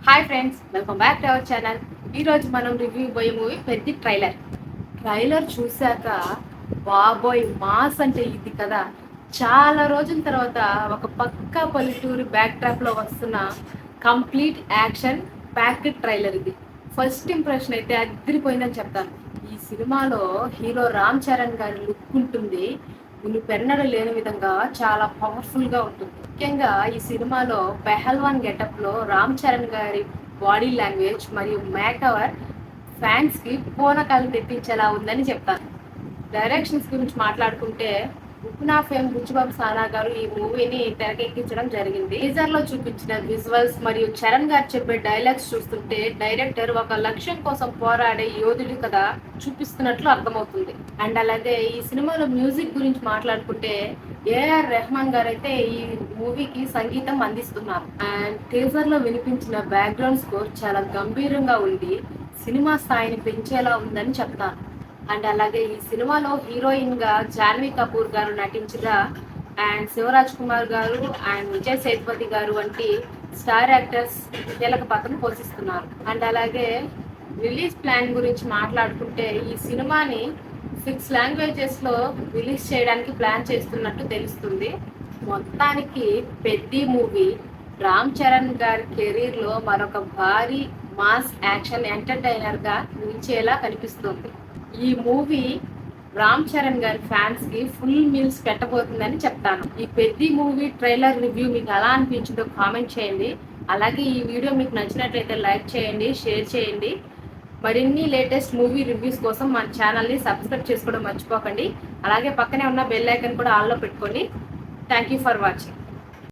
Hi friends, welcome back to our channel. ఈరోజు మనం review పోయే మూవీ పెద్ద ట్రైలర్ చూశాక బాబోయ్ మాస్ అంటే ఇది కదా. చాలా రోజుల తర్వాత ఒక పక్కా పల్లెటూరు బ్యాక్ డ్రాప్లో వస్తున్న కంప్లీట్ యాక్షన్ ప్యాక్డ్ ట్రైలర్ ఇది. ఫస్ట్ ఇంప్రెషన్ అయితే అదిరిపోయిందని చెప్తాను. ఈ సినిమాలో హీరో రామ్ చరణ్ గారి లుక్ ఉంటుంది, పెన్నడ లేని విధంగా చాలా పవర్ఫుల్గా ఉంటుంది. ముఖ్యంగా ఈ సినిమాలో పెహల్వాన్ గెటప్లో రామ్ చరణ్ గారి బాడీ లాంగ్వేజ్ మరియు మేకవర్ ఫ్యాన్స్కి పూనకాలు తెప్పించేలా ఉందని చెప్తాను. డైరెక్షన్స్ గురించి మాట్లాడుకుంటే ఉప్నా ఫేమ్ బుచ్చిబాబు సానా గారు ఈ మూవీని తెరకెక్కించడం జరిగింది. టీజర్ లో చూపించిన విజువల్స్ మరియు చరణ్ గారు చెప్పే డైలాగ్స్ చూస్తుంటే డైరెక్టర్ ఒక లక్ష్యం కోసం పోరాడే యోధుడి కదా చూపిస్తున్నట్లు అర్థమవుతుంది. అండ్ అలాగే ఈ సినిమాలో మ్యూజిక్ గురించి మాట్లాడుకుంటే ఏఆర్ రెహమాన్ గారు అయితే ఈ మూవీకి సంగీతం అందిస్తున్నారు. అండ్ టీజర్ లో వినిపించిన బ్యాక్గ్రౌండ్ స్కోర్ చాలా గంభీరంగా ఉండి సినిమా స్థాయిని పెంచేలా ఉందని చెప్తాను. అండ్ అలాగే ఈ సినిమాలో హీరోయిన్ గా జాన్వీ కపూర్ గారు నటించిన అండ్ శివరాజ్ కుమార్ గారు అండ్ విజయ్ సేతుపతి గారు వంటి స్టార్ యాక్టర్స్ కీలక పాత్రను పోషిస్తున్నారు. అండ్ అలాగే రిలీజ్ ప్లాన్ గురించి మాట్లాడుకుంటే ఈ సినిమాని 6 లాంగ్వేజెస్లో రిలీజ్ చేయడానికి ప్లాన్ చేస్తున్నట్టు తెలుస్తుంది. మొత్తానికి పెద్ద మూవీ రామ్ చరణ్ గారి కెరీర్లో మరొక భారీ మాస్ యాక్షన్ ఎంటర్టైనర్గా నిలిచేలా కనిపిస్తుంది. ఈ మూవీ రామ్ చరణ్ గారి ఫ్యాన్స్ కి ఫుల్ మీల్స్ పెట్టబోతుందని చెప్తాను. ఈ పెద్ద మూవీ ట్రైలర్ రివ్యూ మీకు ఎలా అనిపించిందో కామెంట్ చేయండి. అలాగే ఈ వీడియో మీకు నచ్చినట్లయితే లైక్ చేయండి, షేర్ చేయండి. మరిన్ని లేటెస్ట్ మూవీ రివ్యూస్ కోసం మన ఛానల్ని సబ్స్క్రైబ్ చేసుకోవడం మర్చిపోకండి. అలాగే పక్కనే ఉన్న బెల్ ఐకాన్ కూడా ఆన్లో పెట్టుకోండి. Thank you for watching.